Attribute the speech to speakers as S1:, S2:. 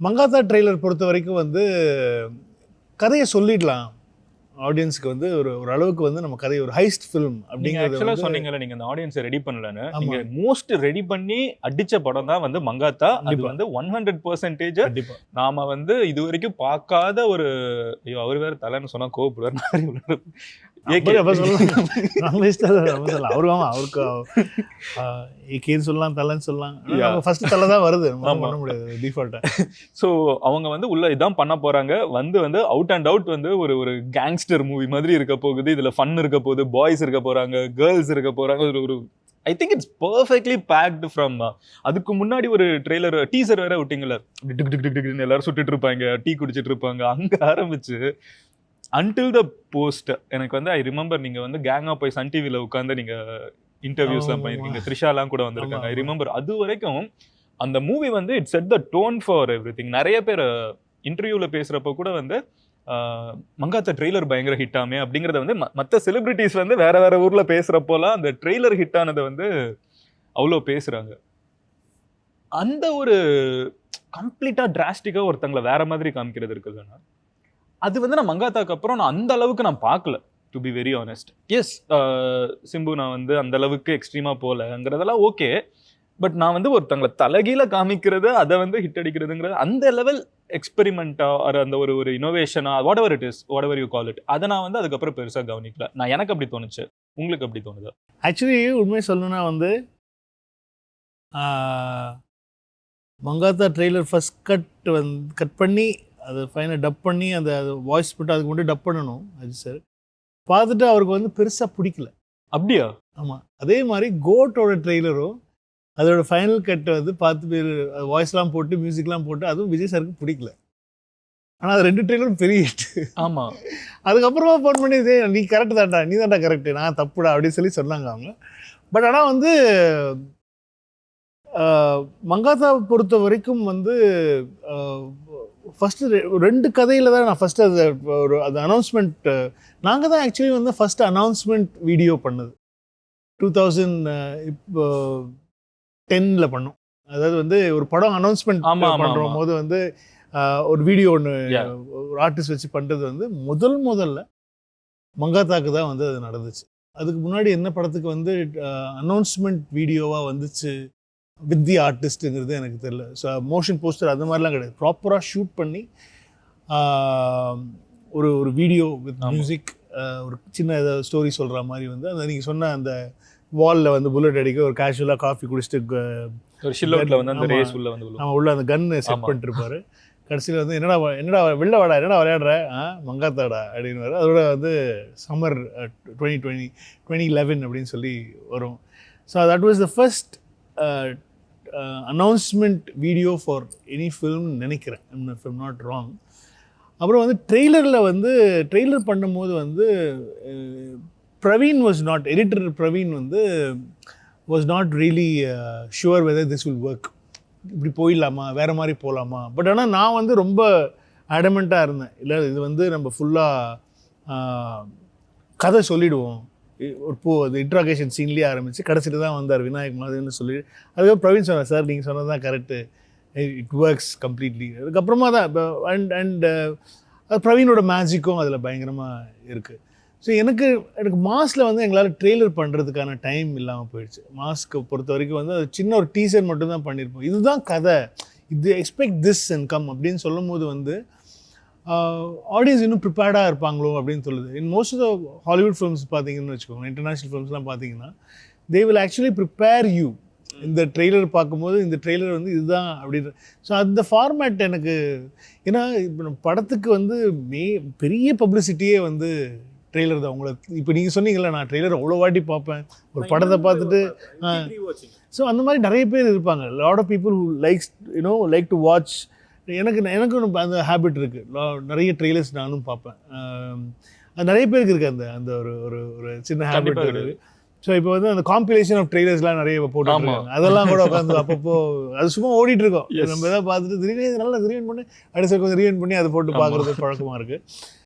S1: Mankatha trailer பொறுத்த வரைக்கும் வந்து கதையை சொல்லிடலாம் ஆடியன்ஸ்க்கு வந்து ஒரு அளவுக்கு வந்து நம்ம கதை ஒரு ஹைஸ்ட் ஃபிலிம்
S2: நீங்க
S1: அப்படிங்கிறது
S2: ஆக்சுவலா
S1: வந்து
S2: சொன்னீங்கல்ல நீங்க அந்த ஆடியன்ஸை ரெடி பண்ணலன்னு.
S1: ஆமா.
S2: நீங்க மோஸ்ட் ரெடி பண்ணி அடிச்ச படம் தான் வந்து மங்காத்தா. அது
S1: கண்டிப்பா.
S2: வந்து 100%
S1: கண்டிப்பா
S2: நாம வந்து இது வரைக்கும் பார்க்காத ஒரு ஐயோ அவர் வேற தலைன்னு சொன்னா கோவப்படுவார்.
S1: அப்ப சொல்லலாம். நம்ம இஷ்டம் தான், நம்ம சொல்லலாம். அவருக்கு ஏகேன்னு சொல்லலாம், தலைன்னு சொல்லலாம்.
S2: Yeah.
S1: ஃபர்ஸ்ட் தலை தான் வருது, நம்ம
S2: ஆமா.
S1: பண்ண முடியாது டிஃபால்ட்டா.
S2: ஸோ அவங்க வந்து உள்ள இதான் பண்ண போறாங்க. வந்து அவுட் அண்ட் அவுட் வந்து ஒரு கேங்ஸ்டர் மூவி மாதிரி இருக்க போகுது. இதுல ஃபன் இருக்க போகுது, பாய்ஸ் இருக்க போறாங்க, கேர்ள்ஸ் இருக்க போறாங்க. ஒரு I think it's perfectly packed from. அதுக்கு முன்னாடி ஒரு ட்ரெய்லர் டீசர் வேற விட்டீங்கல்ல, டிக் டிக் டிக் டிக்னு எல்லாரும் சுட்டுட்டு இருப்பாங்க, டீ குடிச்சிட்டு இருப்பாங்க. அங்க ஆரம்பிச்சு அன்டில் த போஸ்ட் எனக்கு வந்து ஐ ரிமெம்பர் நீங்க வந்து கேங்கா போய் சன் டிவில உட்காந்து நீங்க இன்டர்வியூஸ்லாம் பண்ணிருக்கீங்க. த்ரிஷாலாம் கூட வந்திருக்காங்க. ஐ ரிமெம்பர் அது வரைக்கும் அந்த மூவி வந்து it set the tone for everything. நிறைய பேர் இன்டர்வியூல பேசுறப்ப கூட வந்து மங்காத்தா ட்ரெய்லர் பயங்கர ஹிட் ஆமே அப்படிங்கறத வந்து மற்ற செலிபிரிட்டிஸ் வந்து வேற ஊர்ல பேசுறப்போலாம் அந்த ட்ரெய்லர் ஹிட் ஆனதை வந்து அவ்வளோ பேசுறாங்க. அந்த ஒரு கம்ப்ளீட்டா டிராஸ்டிக்கா ஒருத்தங்களை வேற மாதிரி காமிக்கிறது இருக்குதுன்னா அது வந்து நான் மங்காத்தாக்கு அப்புறம் நான் அந்த அளவுக்கு நான் பார்க்கல, to be very honest. Yes, Simbu நான் வந்து அந்த அளவுக்கு எக்ஸ்ட்ரீமா போலங்கிறதெல்லாம் ஓகே. பட் நான் வந்து ஒருத்தங்களை தலைகீழ காமிக்கிறது, அதை வந்து ஹிட் அடிக்கிறதுங்கிறது அந்த லெவல் எக்ஸ்பெரிமெண்டா அந்த ஒரு இனோவேஷனா whatever you call it, அதை நான் வந்து அதுக்கப்புறம் பெருசா கவனிக்கல. நான் எனக்கு அப்படி தோணுச்சு. உங்களுக்கு அப்படி தோணுதா?
S1: ஆக்சுவலி உண்மையை சொல்லணும்னா வந்து மங்காத்தா ட்ரெய்லர் ஃபர்ஸ்ட் கட் பண்ணி அதை ஃபைனல் டப் பண்ணி அந்த வாய்ஸ் போட்டு அதுக்கு மட்டும் டப் பண்ணணும் அது சார். பார்த்துட்டு அவருக்கு வந்து பெருசாக பிடிக்கல.
S2: அப்படியா?
S1: ஆமாம். அதே மாதிரி கோட்டோட ட்ரெய்லரும் அதோட ஃபைனல் கட் வந்து பார்த்து பேர் வாய்ஸ்லாம் போட்டு மியூசிக்லாம் போட்டு அதுவும் விஜய் சாருக்கு பிடிக்கல. ஆனால் அது 2 ட்ரெய்லரும் பெரிய ஹிட்.
S2: ஆமா.
S1: அதுக்கப்புறமா ஃபோன் பண்ணி நீ கரெக்டு தான்டா, நீ தான்டா கரெக்டு, நான் தப்புடா அப்படின்னு சொல்லி சொன்னாங்க அவங்க. பட் ஆனால் வந்து மங்காத்தாவை பொறுத்த வரைக்கும் வந்து ஃபஸ்ட்டு 2 கதையில் தான் நான் ஃபஸ்ட்டு அது அனௌன்ஸ்மெண்ட் நாங்கள் தான் ஆக்சுவலி வந்து ஃபஸ்ட்டு அனௌன்ஸ்மெண்ட் வீடியோ பண்ணது 2010 பண்ணோம். அதாவது வந்து ஒரு படம் அனௌன்ஸ்மெண்ட் பண்ணுற போது வந்து ஒரு வீடியோ ஒன்று ஒரு ஆர்டிஸ்ட் வச்சு பண்ணுறது வந்து முதல்ல மங்காத்தாக்கு தான் வந்து அது நடந்துச்சு. அதுக்கு முன்னாடி என்ன படத்துக்கு வந்து அனௌன்ஸ்மெண்ட் வீடியோவாக வந்துச்சு வித் தி ஆர்டிஸ்ட்டுங்கிறது எனக்கு தெரியல. ஸோ மோஷன் போஸ்டர் அந்த மாதிரிலாம் கிடையாது. ப்ராப்பராக ஷூட் பண்ணி ஒரு வீடியோ வித் மியூசிக், ஒரு சின்ன ஏதாவது ஸ்டோரி சொல்கிற மாதிரி வந்து அந்த நீங்கள் சொன்ன அந்த வாலில் வந்து புல்லட் அடிக்க ஒரு கேஷுவலாக காஃபி குடிச்சிட்டு
S2: ஒரு ஷில்லவுட்ல வந்து அந்த ரேஸ் உள்ள வந்து
S1: அவன் உள்ள அந்த கன்னு செட் பண்ணிட்டுருப்பாரு. கடைசியில் வந்து என்னடா வெளில வாடா, என்னடா விளையாடுற, மங்காத்தாடா அப்படின்னு. அதோட வந்து சம்மர் 2011 அப்படின்னு சொல்லி வரும். So that was the first announcement video for any film நினைக்கிறேன், இஃப் ஐம் நாட் ராங். அப்புறம் வந்து ட்ரெய்லர் பண்ணும்போது வந்து பிரவீன் எடிட்டர் பிரவீன் வந்து was not really sure whether this will work, இப்படி போயிடலாமா, வேறு மாதிரி போகலாமா. பட் ஆனால் நான் வந்து ரொம்ப அடமெண்ட்டாக இருந்தேன், இல்லை இது வந்து நம்ம ஃபுல்லாக கதை சொல்லிவிடுவோம். அது இன்ட்ராகேஷன் சீன்லேயே ஆரம்பிச்சு கடைசியில் தான் வந்தார் விநாயக் மாதிரின்னு சொல்லி. அதுக்கப்புறம் பிரவீன் சொன்னார், சார் நீங்கள் சொன்னது தான் கரெக்டு, இட் ஒர்க்ஸ் கம்ப்ளீட்லி. அதுக்கப்புறமா தான் அண்ட் பிரவீனோட மேஜிக்கும் அதில் பயங்கரமாக இருக்குது. ஸோ எனக்கு மாஸில் வந்து எங்களால் ட்ரெய்லர் பண்ணுறதுக்கான டைம் இல்லாமல் போயிடுச்சு. மாஸ்க்கு பொறுத்த வரைக்கும் வந்து அது சின்ன ஒரு டீசர் மட்டும்தான் பண்ணியிருப்போம். இதுதான் கதை, இது எக்ஸ்பெக்ட் திஸ் அண்ட் கம் அப்படின்னு சொல்லும் போது வந்து ஆடியன்ஸ் இன்னும் ப்ரிப்பேர்டாக இருப்பாங்களோ அப்படின்னு சொல்லுது. In most of the Hollywood films பார்த்தீங்கன்னு வச்சுக்கோங்க, இன்டர்நேஷ்னல் ஃபிலிம்ஸ்லாம் பார்த்தீங்கன்னா they will actually prepare you. இந்த ட்ரெய்லர் பார்க்கும்போது இந்த ட்ரெய்லர் வந்து இதுதான் அப்படின்னு. ஸோ அந்த ஃபார்மேட் எனக்கு, ஏன்னா இப்போ படத்துக்கு வந்து பெரிய பப்ளிசிட்டியே வந்து ட்ரெய்லர் தான். உங்களை இப்போ நீங்கள் சொன்னீங்களா, நான் ட்ரெய்லர் அவ்வளோ வாட்டி பார்ப்பேன் ஒரு படத்தை பார்த்துட்டு. ஸோ அந்த மாதிரி நிறைய பேர் இருப்பாங்க. Lot of people who like to watch. எனக்கும் அந்த ஹேபிட் இருக்குது, நிறைய ட்ரெய்லர்ஸ் நானும் பார்ப்பேன். அது நிறைய பேருக்கு இருக்குது அந்த ஒரு சின்ன ஹேபிட் இருக்குது. ஸோ இப்போ வந்து அந்த காம்பிலேஷன் ஆஃப் ட்ரெய்லர்ஸ்லாம் நிறைய போட்டு அதெல்லாம் கூட உட்காந்து அப்பப்போ அது சும்மா ஓடிட்டு இருக்கோம். நம்ம எதாவது பார்த்துட்டு திடீர்னு நல்லா ரீவைண்ட் பண்ணி அடுத்த கொஞ்சம் ரீவைண்ட் பண்ணி அதை போட்டு பார்க்குறது பழக்கமாக இருக்குது.